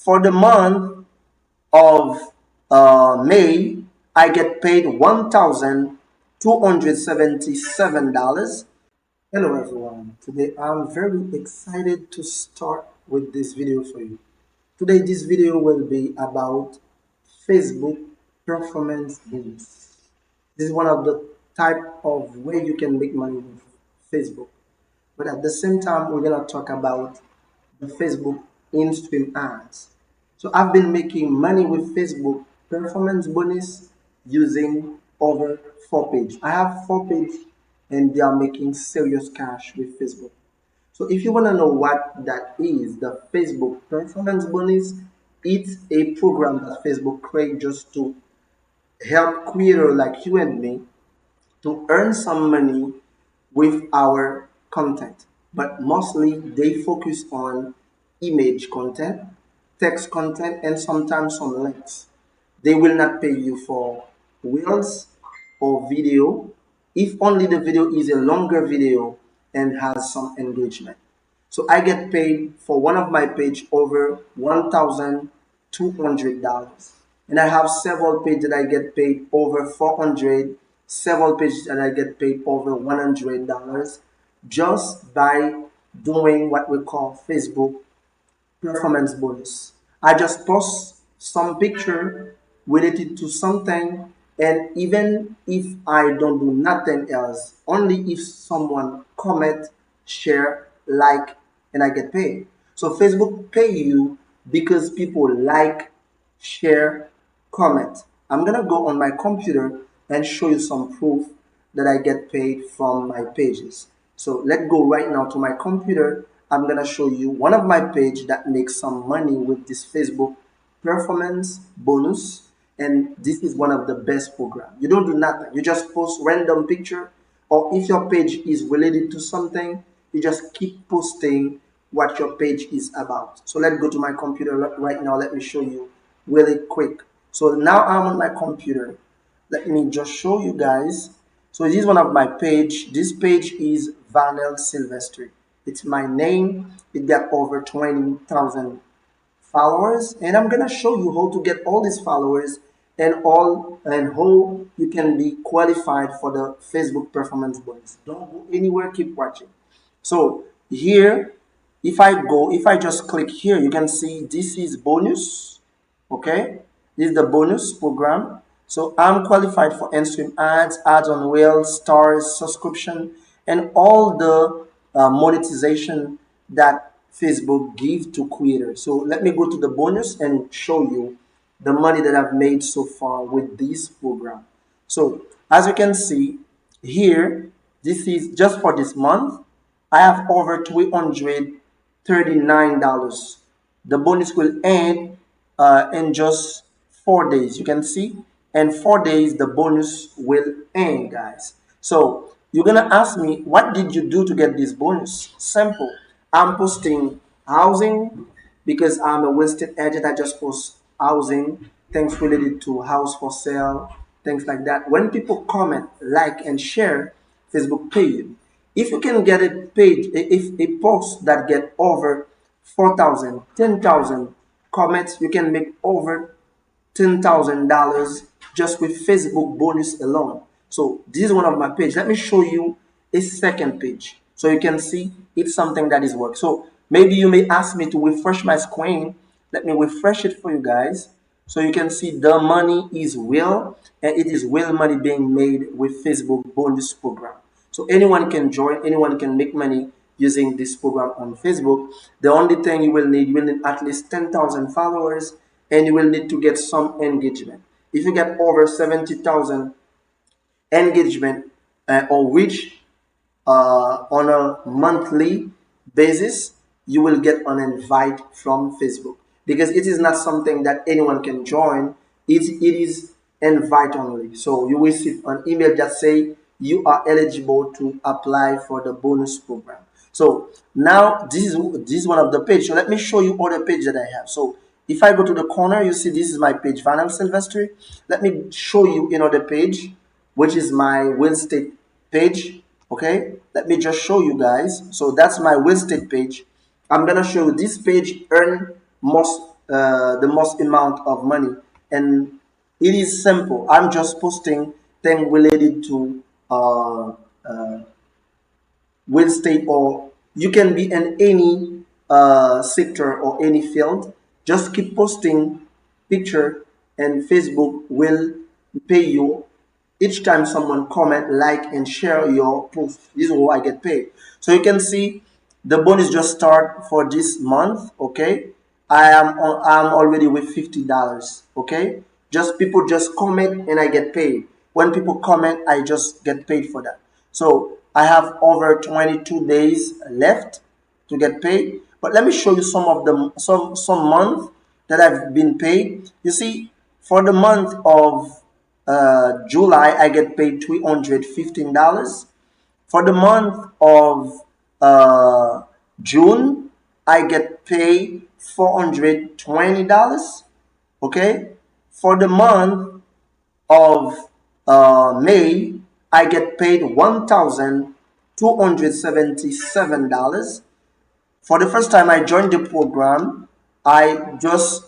For the month of May, I get paid $1,277. Hello everyone. Today I'm very excited to start with this video for you. Today this video will be about Facebook performance boost. This is one of the type of way you can make money with Facebook. But at the same time, we're gonna talk about the Facebook in-stream ads. So I've been making money with Facebook performance bonus using over 4 pages. I have 4 pages and they are making serious cash with Facebook. So if you want to know what that is, the Facebook performance bonus, it's a program that Facebook created just to help creators like you and me to earn some money with our content. But mostly they focus on image content, text content, and sometimes some links. They will not pay you for reels or video if only the video is a longer video and has some engagement. So I get paid for one of my page over $1,200. And I have several pages that I get paid over 400, several pages that I get paid over $100 just by doing what we call Facebook performance bonus. I just post some picture related to something, and even if I don't do nothing else, only if someone comment, share, like, and I get paid. So Facebook pay you because people like, share, comment. I'm gonna go on my computer and show you some proof that I get paid from my pages. So let's go right now to my computer. I'm gonna show you one of my page that makes some money with this Facebook performance bonus, and this is one of the best program. You don't do nothing, you just post random picture, or if your page is related to something, you just keep posting what your page is about. So let's go to my computer right now. Let me show you really quick. So now I'm on my computer. Let me just show you guys. So this is one of my page. This page is Vanel Silvestri. It's my name. It got over 20,000 followers, and I'm gonna show you how to get all these followers and how you can be qualified for the Facebook performance bonus. Don't go anywhere, keep watching. So here, if I just click here, you can see this is bonus. Okay, this is the bonus program. So I'm qualified for in-stream ads, ads on Rails, stars, subscription, and all the monetization that Facebook gives to creators. So let me go to the bonus and show you the money that I've made so far with this program. So as you can see here, this is just for this month. I have over $339. The bonus will end in just 4 days. You can see, in 4 days the bonus will end, guys. So you're gonna ask me, what did you do to get this bonus? Simple. I'm posting housing because I'm a real estate agent. I just post housing, things related to house for sale, things like that. When people comment, like, and share, Facebook pay you. If you can get a page, if a post that get over 4,000, 10,000 comments, you can make over $10,000 just with Facebook bonus alone. So this is one of my page. Let me show you a second page so you can see it's something that is work. So maybe you may ask me to refresh my screen. Let me refresh it for you guys so you can see the money is real, and it is real money being made with Facebook bonus program. So anyone can join, anyone can make money using this program on Facebook. The only thing you will need at least 10,000 followers, and you will need to get some engagement. If you get over 70,000 engagement or reach on a monthly basis, you will get an invite from Facebook, because it is not something that anyone can join. It is invite only. So you will receive an email that say you are eligible to apply for the bonus program. So now this is one of the page. So let me show you other page that I have. So if I go to the corner, you see this is my page, Vanel Silvestri. Let me show you another page, which is my real estate page. Okay, let me just show you guys. So that's my real estate page. I'm gonna show you this page earn most the most amount of money. And it is simple. I'm just posting things related to real estate, or you can be in any sector or any field. Just keep posting picture, and Facebook will pay you each time someone comment, like, and share your post. This is how I get paid. So you can see the bonus just start for this month. Okay, I'm already with $50. Okay, just people just comment and I get paid. When people comment, I just get paid for that. So I have over 22 days left to get paid. But let me show you some of them, some month that I've been paid. You see, for the month of July, I get paid $315. For the month of uh, June, I get paid $420. Okay. For the month of May, I get paid $1,277. For the first time I joined the program, I just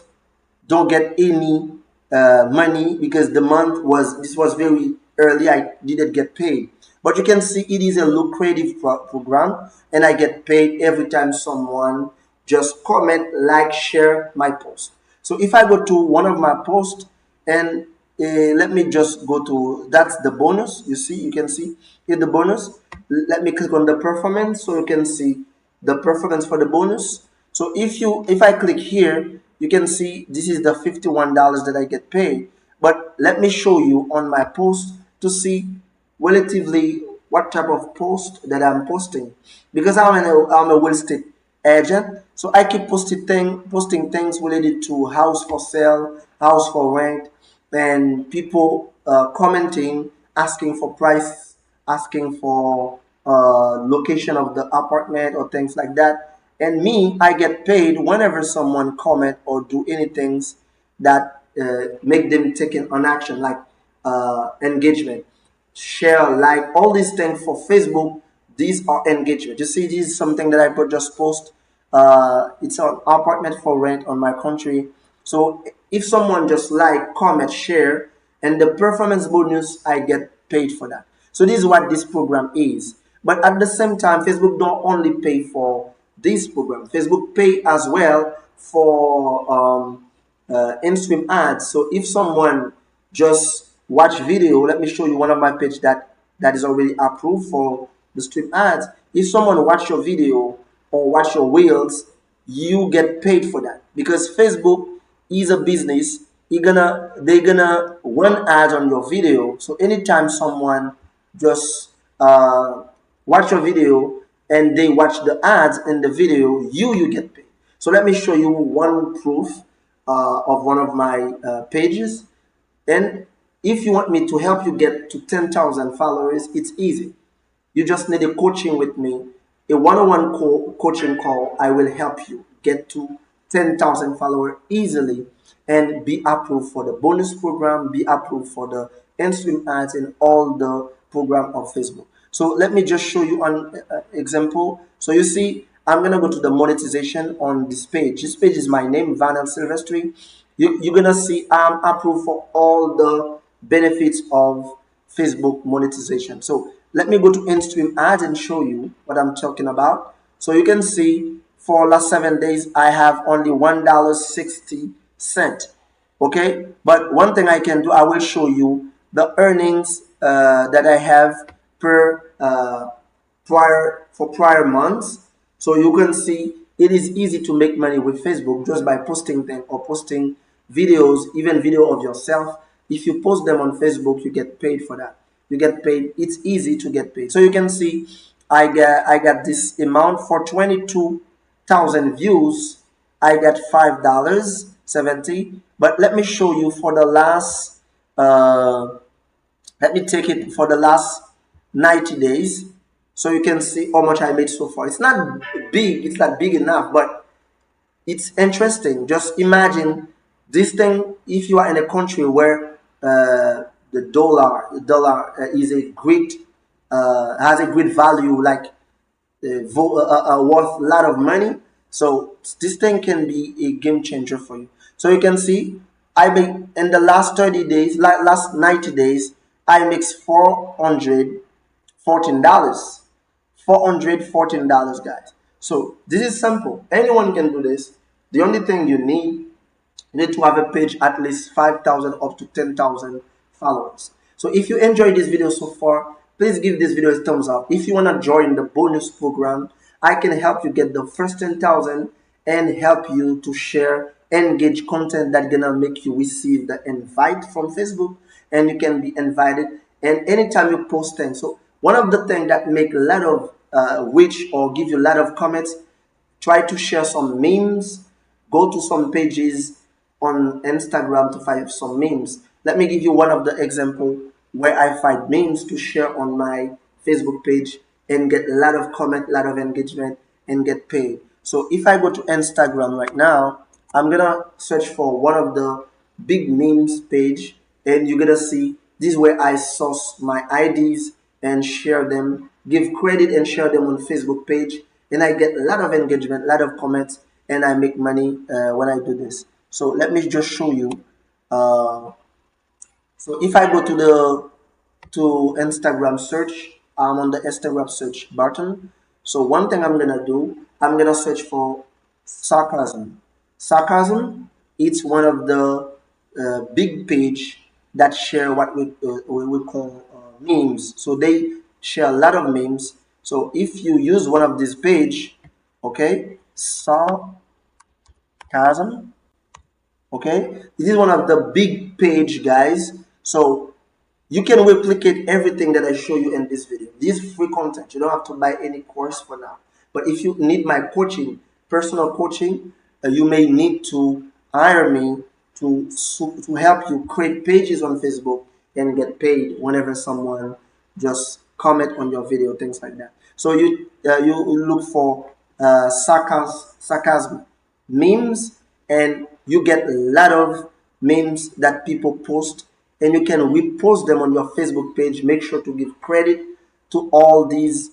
don't get any money because the month was this was very early. I didn't get paid, but you can see it is a lucrative program, and I get paid every time someone just comment, like, share my post. So if I go to one of my posts, and let me just go to, that's the bonus. You see, you can see here the bonus. Let me click on the performance so you can see the performance for the bonus. So if I click here, you can see this is the $51 that I get paid. But let me show you on my post to see relatively what type of post that I'm posting, because I'm a real estate agent. So I keep posting things related to house for sale, house for rent, and people commenting, asking for price, asking for location of the apartment or things like that. And me, I get paid whenever someone comment or do anything that make them take an action, like engagement, share, like, all these things for Facebook. These are engagement. You see, this is something that I just post. It's an apartment for rent on my country. So if someone just like, comment, share, and the performance bonus, I get paid for that. So this is what this program is. But at the same time, Facebook don't only pay for this program. Facebook pay as well for in-stream ads. So if someone just watch video, let me show you one of my page that is already approved for the stream ads. If someone watch your video or watch your reels, you get paid for that, because Facebook is a business. They're gonna run ads on your video. So anytime someone just watch your video and they watch the ads in the video, you get paid. So let me show you one proof of one of my pages. And if you want me to help you get to 10,000 followers, it's easy. You just need a coaching with me, a one-on-one coaching call. I will help you get to 10,000 followers easily and be approved for the bonus program, be approved for the in-stream ads and all the program of Facebook. So let me just show you an example. So you see, I'm going to go to the monetization on this page. This page is my name, Vanel Silvestri. You're going to see I'm approved for all the benefits of Facebook monetization. So let me go to in-stream ads and show you what I'm talking about. So you can see for last 7 days, I have only $1.60. Okay, but one thing I can do, I will show you the earnings that I have per prior months. So you can see it is easy to make money with Facebook just by posting them or posting videos, even video of yourself. If you post them on Facebook, you get paid for that. You get paid. It's easy to get paid. So you can see I got this amount for 22,000 views. I got $5.70. But let me show you for the last let me take it for the last 90 days so you can see how much I made so far. It's not big, it's not big enough, but it's interesting. Just imagine this thing if you are in a country where the dollar is a great has a great value, like worth a lot of money. So this thing can be a game changer for you. So you can see I make in the last 30 days, like last 90 days, I makes $414. $414, guys. So this is simple. Anyone can do this. The only thing you need to have a page at least 5,000 up to 10,000 followers. So if you enjoyed this video so far, please give this video a thumbs up. If you want to join the bonus program, I can help you get the first 10,000 and help you to share engage content that's gonna make you receive the invite from Facebook, and you can be invited and anytime you post things. So one of the things that make a lot of reach or give you a lot of comments, try to share some memes. Go to some pages on Instagram to find some memes. Let me give you one of the example where I find memes to share on my Facebook page and get a lot of comment, a lot of engagement, and get paid. So if I go to Instagram right now, I'm gonna search for one of the big memes page, and you're gonna see this is where I source my IDs and share them, give credit and share them on Facebook page, and I get a lot of engagement, a lot of comments, and I make money when I do this. So let me just show you. Uh, so if I go to Instagram search, I'm on the Instagram search button. So one thing I'm gonna do, I'm gonna search for sarcasm. Sarcasm, it's one of the big page that share what we call memes. So they share a lot of memes. So if you use one of these page, okay, sarcasm, okay, this is one of the big page, guys. So you can replicate everything that I show you in this video. This is free content. You don't have to buy any course for now. But if you need my coaching, personal coaching, you may need to hire me to help you create pages on Facebook and get paid whenever someone just comment on your video, things like that. So you look for sarcasm memes, and you get a lot of memes that people post, and you can repost them on your Facebook page. Make sure to give credit to all these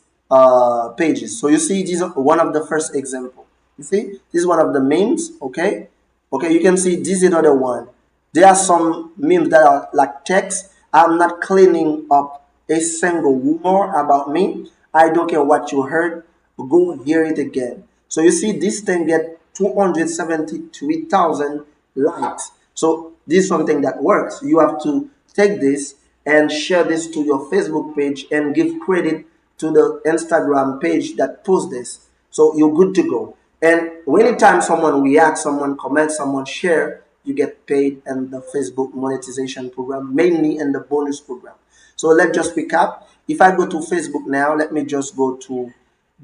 pages. So you see, this is one of the first example. You see, this is one of the memes. Okay, you can see this is another one. There are some memes that are like text. I'm not cleaning up a single rumor about me. I don't care what you heard. Go hear it again. So you see, this thing get 273,000 likes. So this is something that works. You have to take this and share this to your Facebook page and give credit to the Instagram page that posts this. So you're good to go. And anytime someone reacts, someone comments, someone share, you get paid in the Facebook monetization program, mainly in the bonus program. So let's just recap. If I go to Facebook now, let me just go to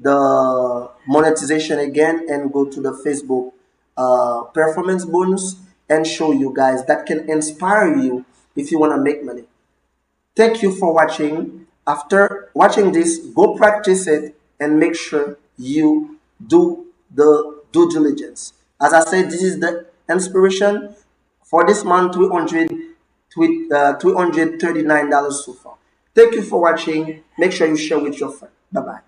the monetization again and go to the Facebook performance bonus and show you guys that can inspire you if you want to make money. Thank you for watching. After watching this, go practice it and make sure you do the due diligence. As I said, this is the inspiration for this month, $339 so far. Thank you for watching. Make sure you share with your friend. Bye bye.